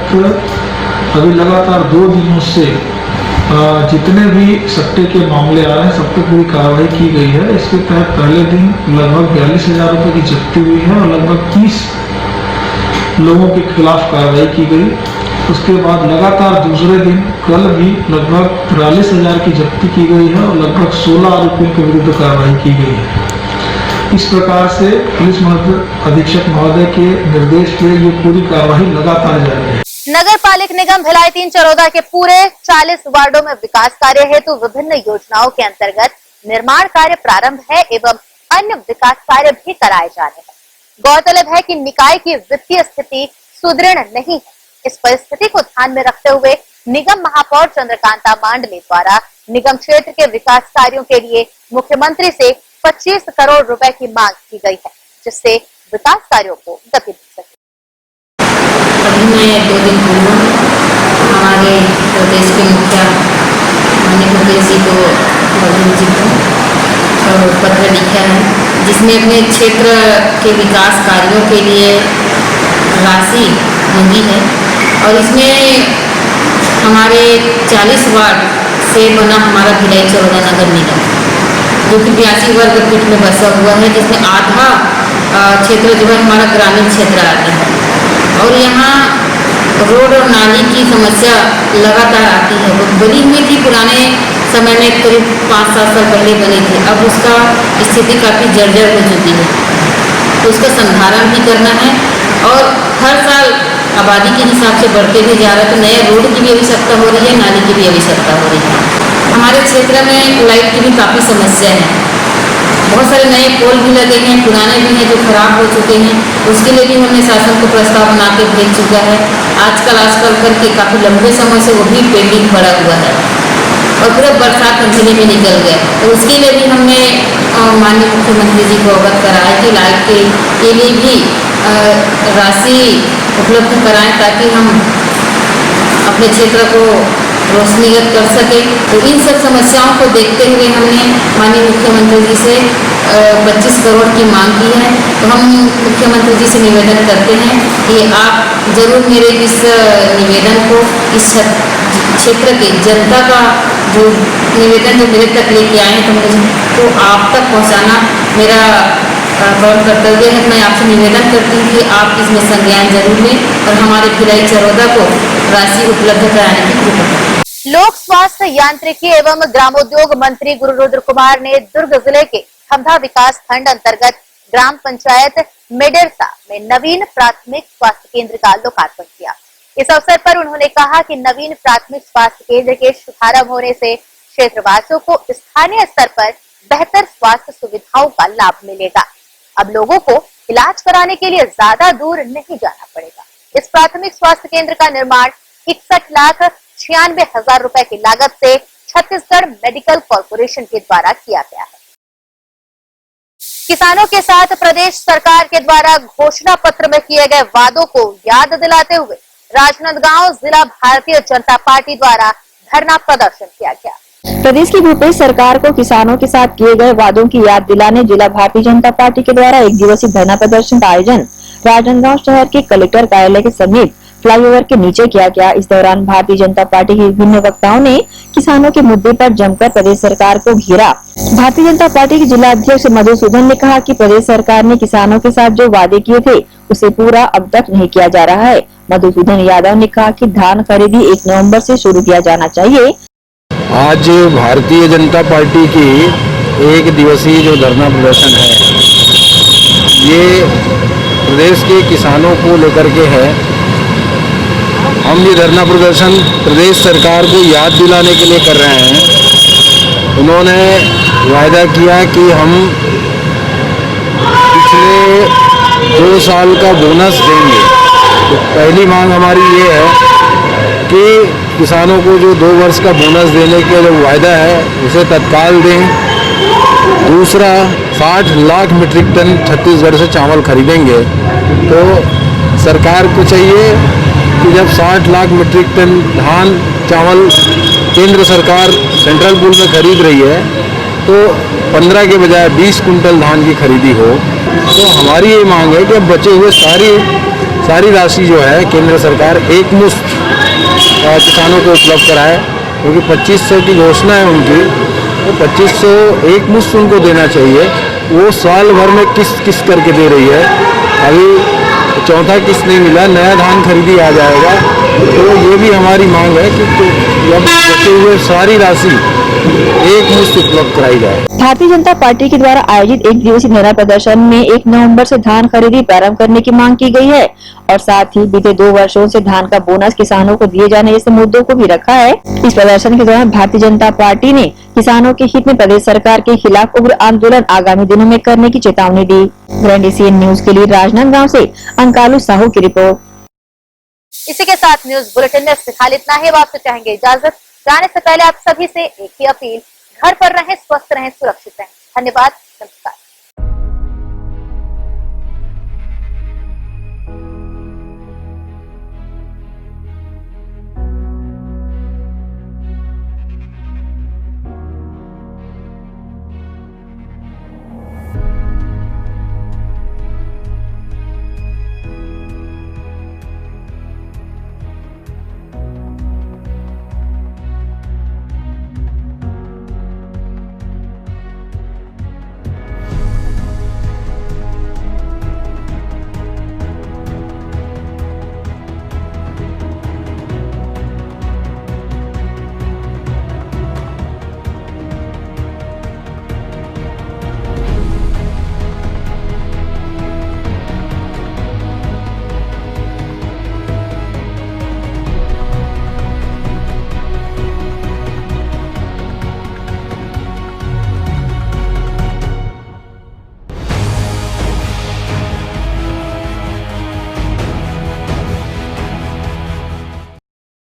J: अभी लगातार 2 दिनों से जितने भी सट्टे के मामले आ रहे हैं, सब पे पूरी कार्रवाई की गई है। इसके तहत पहले दिन लगभग 42,000 रुपए की जब्ती हुई है और लगभग 30 लोगों के खिलाफ कार्रवाई की गई। उसके बाद लगातार दूसरे दिन कल भी लगभग 43,000 की जब्ती की गई है और लगभग 16 आरोपियों के विरुद्ध कार्रवाई की गई है। इस प्रकार से पुलिस अधीक्षक महोदय के निर्देश पे ये पूरी कार्रवाई लगातार जारी है।
A: नगर पालिक निगम भिलाई 3 चरौदा के पूरे 40 वार्डों में विकास कार्य हेतु विभिन्न योजनाओं के अंतर्गत निर्माण कार्य प्रारंभ है एवं अन्य विकास कार्य भी कराए जा रहे हैं। गौरतलब है कि निकाय की वित्तीय स्थिति सुदृढ़ नहीं है। इस परिस्थिति को ध्यान में रखते हुए निगम महापौर चंद्रकांता मांडले द्वारा निगम क्षेत्र के विकास कार्यों के लिए मुख्यमंत्री से 25 करोड़ रुपए की मांग की गई है, जिससे विकास कार्यों को गति मिल सके।
V: अभी मैं 2 दिन पूर्व हमारे प्रदेश के मुखिया माननीय भूपेश जी को बघेल जी को पत्र लिखा है, जिसमें अपने क्षेत्र के विकास कार्यों के लिए राशि मांगी है। और इसमें हमारे 40 वार्ड से बना हमारा भिलाई चरौदा नगर निगम, जो कि 82 वर्ग फीट में बसा हुआ है, जिसमें आधा क्षेत्र जो है हमारा ग्रामीण क्षेत्र आता है। और यहाँ रोड और नाली की समस्या लगातार आती है। वो बनी हुई थी पुराने समय में, करीब 5-7 साल पहले बनी थी। अब उसका स्थिति काफ़ी जर्जर हो चुकी है, तो उसका संधारण भी करना है। और हर साल आबादी के हिसाब से बढ़ते भी जा रहा है, तो नए रोड की भी आवश्यकता हो रही है, नाली की भी आवश्यकता हो रही है। हमारे क्षेत्र में लाइट की भी काफ़ी समस्या है। बहुत सारे नए पोल भी लगे हैं, पुराने भी हैं जो खराब हो चुके हैं। उसके लिए भी हमने शासन को प्रस्ताव बना के भेज चुका है। आजकल करके काफ़ी लंबे समय से वो भी पेंडिंग पड़ा हुआ है और पूरा बरसात महीने में निकल गया। तो उसके लिए भी हमने माननीय मुख्यमंत्री जी को अवगत कराया कि लाइट के लिए भी राशि उपलब्ध कराएं ताकि हम अपने क्षेत्र को रोशनीगत कर सके। तो इन सब समस्याओं को देखते हुए हमने माननीय मुख्यमंत्री जी से 25 करोड़ की मांग की है। तो हम मुख्यमंत्री जी से निवेदन करते हैं कि आप जरूर मेरे इस निवेदन को, इस क्षेत्र के जनता का जो निवेदन जो मेरे तक लेके आए हैं, तो मुझे तो आप तक पहुंचाना मेरा गौर कर्तव्य है। मैं आपसे निवेदन करती हूँ कि आप इसमें संज्ञान जरूर लें और हमारे भिलाई चरौदा को राशि उपलब्ध कराने की कृपा करें।
A: लोक स्वास्थ्य यांत्रिकी एवं ग्रामोद्योग मंत्री गुरु रुद्र कुमार ने दुर्ग जिले के खमधा विकास खंड अंतर्गत ग्राम पंचायत मेडेरसा में नवीन प्राथमिक स्वास्थ्य केंद्र का लोकार्पण किया। इस अवसर पर उन्होंने कहा कि नवीन प्राथमिक स्वास्थ्य केंद्र के शुभारंभ होने से क्षेत्रवासियों को स्थानीय स्तर पर बेहतर स्वास्थ्य सुविधाओं का लाभ मिलेगा। अब लोगों को इलाज कराने के लिए ज्यादा दूर नहीं जाना पड़ेगा। इस प्राथमिक स्वास्थ्य केंद्र का निर्माण 61,96,000 रुपए की लागत से छत्तीसगढ़ मेडिकल कॉर्पोरेशन के द्वारा किया गया है। किसानों के साथ प्रदेश सरकार के द्वारा घोषणा पत्र में किए गए वादों को याद दिलाते हुए राजनांदगांव जिला भारतीय जनता पार्टी द्वारा धरना प्रदर्शन किया गया।
B: प्रदेश की भूपेश सरकार को किसानों के साथ किए गए वादों की याद दिलाने जिला भारतीय जनता पार्टी के द्वारा एक दिवसीय धरना प्रदर्शन का आयोजन राजनांदगांव शहर के कलेक्टर कार्यालय के समीप फ्लाईओवर के नीचे किया गया। इस दौरान भारतीय जनता पार्टी के विभिन्न वक्ताओं ने किसानों के मुद्दे पर जमकर प्रदेश सरकार को घेरा। भारतीय जनता पार्टी के जिला अध्यक्ष मधुसूदन ने कहा कि प्रदेश सरकार ने किसानों के साथ जो वादे किए थे उसे पूरा अब तक नहीं किया जा रहा है। मधुसूदन यादव ने कहा कि धान खरीदी 1 नवंबर से शुरू किया जाना चाहिए।
C: आज भारतीय जनता पार्टी की एक दिवसीय जो धरना प्रदर्शन है, ये प्रदेश के किसानों को लेकर के है। हम ये धरना प्रदर्शन प्रदेश सरकार को याद दिलाने के लिए कर रहे हैं। उन्होंने वायदा किया कि हम पिछले 2 साल का बोनस देंगे। तो पहली मांग हमारी ये है कि किसानों को जो 2 वर्ष का बोनस देने का जो वायदा है उसे तत्काल दें। दूसरा, 60 लाख मीट्रिक टन छत्तीसगढ़ से चावल खरीदेंगे, तो सरकार को चाहिए कि जब 60 लाख मीट्रिक टन धान चावल केंद्र सरकार सेंट्रल पूल में खरीद रही है, तो 15 के बजाय 20 कुंटल धान की खरीदी हो। तो हमारी ये मांग है कि अब बचे हुए सारी राशि जो है केंद्र सरकार एक मुश्त किसानों को उपलब्ध कराए, क्योंकि 2500 की घोषणा है उनकी, तो 2500 एक मुश्त उनको देना चाहिए। वो साल भर में किस्त करके दे रही है, अभी चौथा किस्त नहीं मिला, नया धान खरीदी आ जाएगा। तो ये भी हमारी मांग है कि जब बचे हुए सारी राशि एक मुश्त उपलब्ध कराई जाए।
B: भारतीय जनता पार्टी के द्वारा आयोजित एक दिवसीय धरना प्रदर्शन में 1 नवंबर से धान खरीदी प्रारंभ करने की मांग की गई है और साथ ही बीते 2 वर्षों से धान का बोनस किसानों को दिए जाने जैसे मुद्दों को भी रखा है। इस प्रदर्शन के दौरान भारतीय जनता पार्टी ने किसानों के हित में प्रदेश सरकार के खिलाफ उग्र आंदोलन आगामी दिनों में करने की चेतावनी दी। ग्रैंड एशियन न्यूज के लिए राजनांदगांव से अंकालू साहू की रिपोर्ट।
A: इसी के साथ न्यूज बुलेटिन में फिलहाल इतना ही। आपसे चाहेंगे इजाजत। जाने से पहले आप सभी से एक ही अपील, घर पर रहें, स्वस्थ रहें, सुरक्षित रहें। धन्यवाद, नमस्कार।